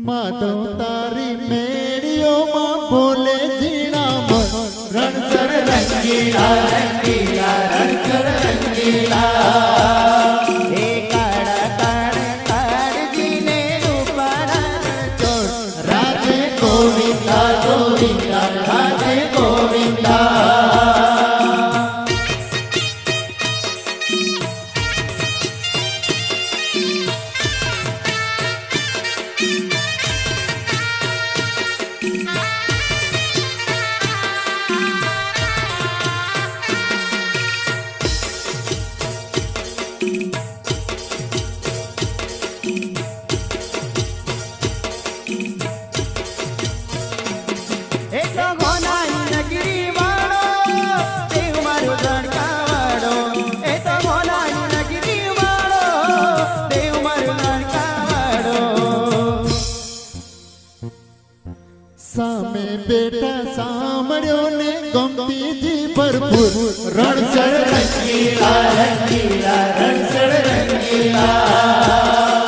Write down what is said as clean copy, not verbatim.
માધવ તારી મેળીઓમાં બોલે ઝીણા મન રણછોડ રંગીલા રંગીલા રણછોડ રંગીલા એ કાળા કાળા કાળજીને રૂપાળા ચોર રાધે ગોવિંદા ગોવિંદા રાધે ગોવિંદા સામે બેઠા સાંભળ્યો ને ગમતીજી ભરપૂર રણછોડ રંગીલા રંગીલા રણછોડ રંગીલા